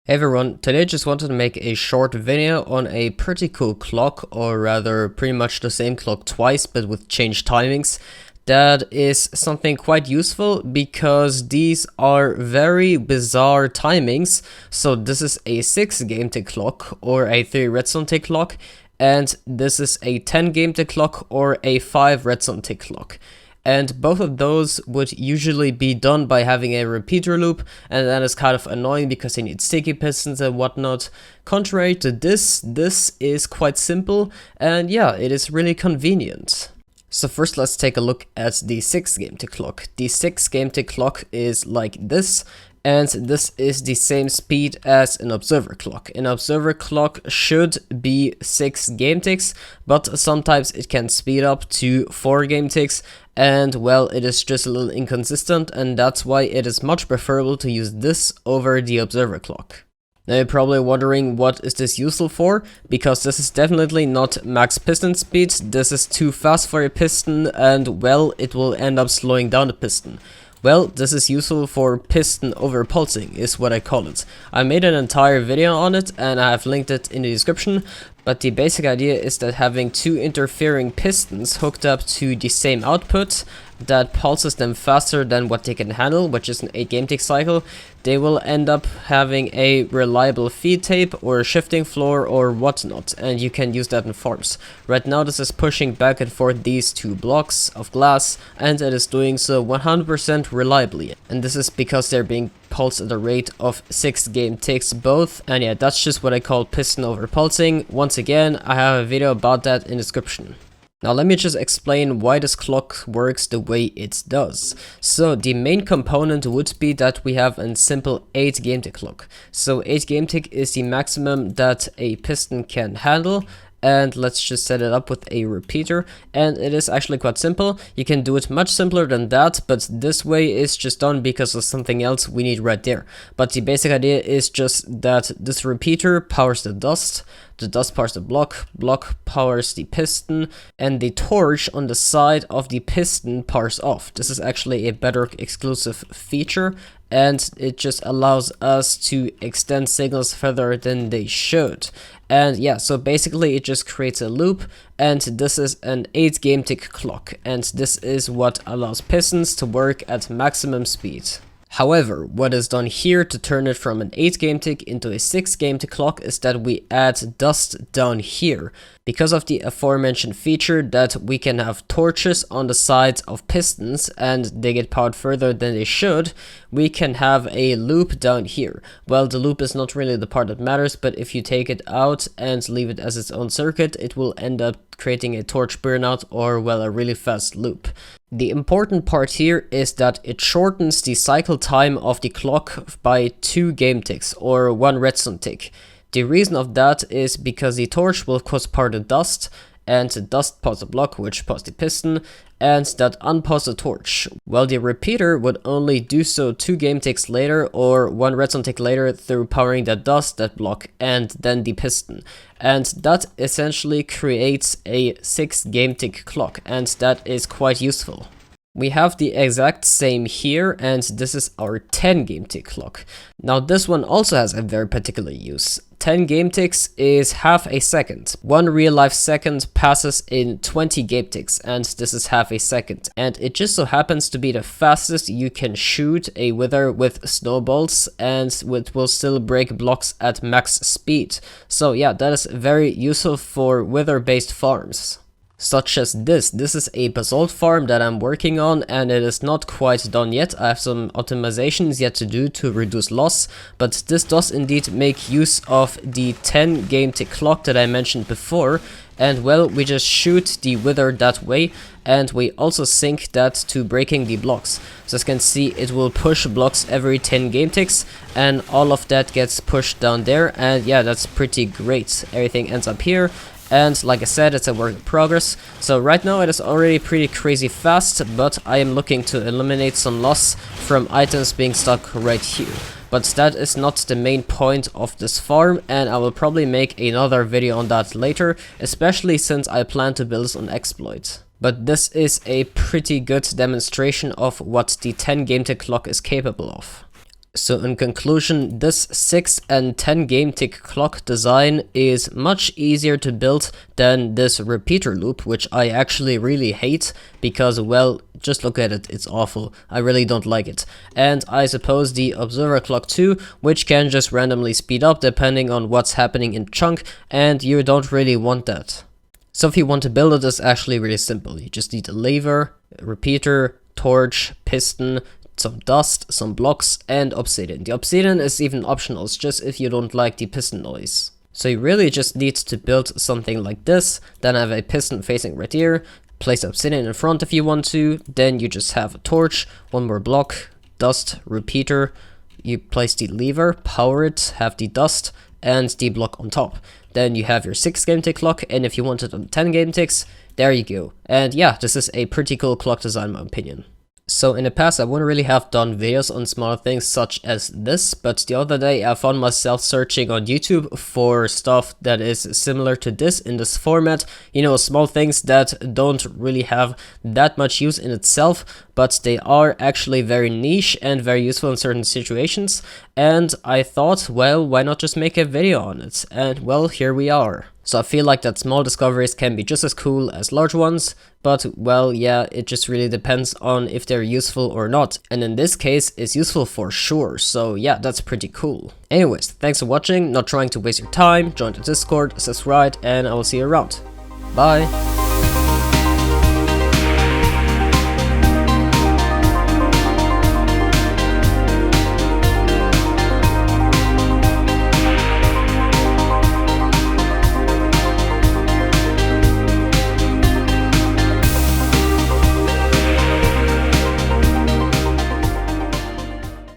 Hey everyone, today I just wanted to make a short video on a pretty cool clock, or rather pretty much the same clock twice but with changed timings. That is something quite useful because these are very bizarre timings. So this is a 6 game tick clock or a 3 redstone tick clock, and this is a 10 game tick clock or a 5 redstone tick clock. And both of those would usually be done by having a repeater loop, and that is kind of annoying because you need sticky pistons and whatnot. Contrary to this is quite simple, and yeah, it is really convenient. So first let's take a look at the 6 game tick clock. The 6 game tick clock is like this, and this is the same speed as an observer clock. An observer clock should be 6 game ticks, but sometimes it can speed up to 4 game ticks, and well, it is just a little inconsistent, and that's why it is much preferable to use this over the observer clock. Now you're probably wondering, what is this useful for? Because this is definitely not max piston speed. This is too fast for a piston, and well, it will end up slowing down the piston. Well, this is useful for piston over pulsing, is what I call it. I made an entire video on it and I have linked it in the description, but the basic idea is that having 2 interfering pistons hooked up to the same output that pulses them faster than what they can handle, which is an 8 game tick cycle, they will end up having a reliable feed tape or a shifting floor or whatnot, and you can use that in farms. Right now this is pushing back and forth these 2 blocks of glass, and it is doing so 100% reliably, and this is because they're being pulsed at a rate of 6 game ticks both, and yeah, that's just what I call piston over pulsing. Once again, I have a video about that in the description. Now let me just explain why this clock works the way it does. So the main component would be that we have a simple 8 game tick clock. So 8 game tick is the maximum that a piston can handle. And let's just set it up with a repeater, and it is actually quite simple. You can do it much simpler than that, but this way is just done because of something else we need right there. But the basic idea is just that this repeater powers the dust powers the block powers the piston, and the torch on the side of the piston powers off. This is actually a Bedrock exclusive feature, and it just allows us to extend signals further than they should. And yeah, so basically it just creates a loop, and this is an 8 game tick clock, and this is what allows pistons to work at maximum speed. However, what is done here to turn it from an 8 game tick into a 6 game tick clock is that we add dust down here. Because of the aforementioned feature that we can have torches on the sides of pistons and they get powered further than they should, we can have a loop down here. Well, the loop is not really the part that matters, but if you take it out and leave it as its own circuit, it will end up creating a torch burnout, or well, a really fast loop. The important part here is that it shortens the cycle time of the clock by 2 game ticks or 1 redstone tick. The reason of that is because the torch will cause power the dust, and the dust powers the block, which powers the piston, and that unpowers the torch. Well, the repeater would only do so 2 game ticks later or 1 redstone tick later through powering that dust, that block, and then the piston. And that essentially creates a 6 game tick clock, and that is quite useful. We have the exact same here, and this is our 10 game tick clock. Now this one also has a very particular use. 10 game ticks is half a second. 1 real life second passes in 20 game ticks, and this is half a second. And it just so happens to be the fastest you can shoot a wither with snowballs, and it will still break blocks at max speed. So yeah, that is very useful for wither based farms. Such as this. This is a basalt farm that I'm working on, and it is not quite done yet. I have some optimizations yet to do to reduce loss, but this does indeed make use of the 10 game tick clock that I mentioned before. And well, we just shoot the wither that way, and we also sync that to breaking the blocks. So as you can see, it will push blocks every 10 game ticks, and all of that gets pushed down there, and yeah, that's pretty great. Everything ends up here. And like I said, it's a work in progress. So right now it is already pretty crazy fast, but I am looking to eliminate some loss from items being stuck right here. But that is not the main point of this farm, and I will probably make another video on that later, especially since I plan to build this on exploit. But this is a pretty good demonstration of what the 10 game tick clock is capable of. So in conclusion, this 6 and 10 game tick clock design is much easier to build than this repeater loop, which I actually really hate because, well, just look at it, it's awful. I really don't like it. And I suppose the observer clock too, which can just randomly speed up depending on what's happening in chunk, and you don't really want that. So if you want to build it, it's actually really simple. You just need a lever, a repeater, torch, piston, some dust, some blocks, and obsidian. The obsidian is even optional, it's just if you don't like the piston noise. So you really just need to build something like this, then have a piston facing right here, place obsidian in front if you want to, then you just have a torch, one more block, dust, repeater, you place the lever, power it, have the dust, and the block on top. Then you have your 6 game tick clock, and if you want it on 10 game ticks, there you go. And yeah, this is a pretty cool clock design in my opinion. So in the past I wouldn't really have done videos on smaller things such as this, but the other day I found myself searching on YouTube for stuff that is similar to this in this format. You know, small things that don't really have that much use in itself, but they are actually very niche and very useful in certain situations. And I thought, well, why not just make a video on it? And well, here we are. So I feel like that small discoveries can be just as cool as large ones, but well, yeah, it just really depends on if they're useful or not. And in this case, it's useful for sure, so yeah, that's pretty cool. Anyways, thanks for watching, not trying to waste your time, join the Discord, subscribe, and I will see you around. Bye!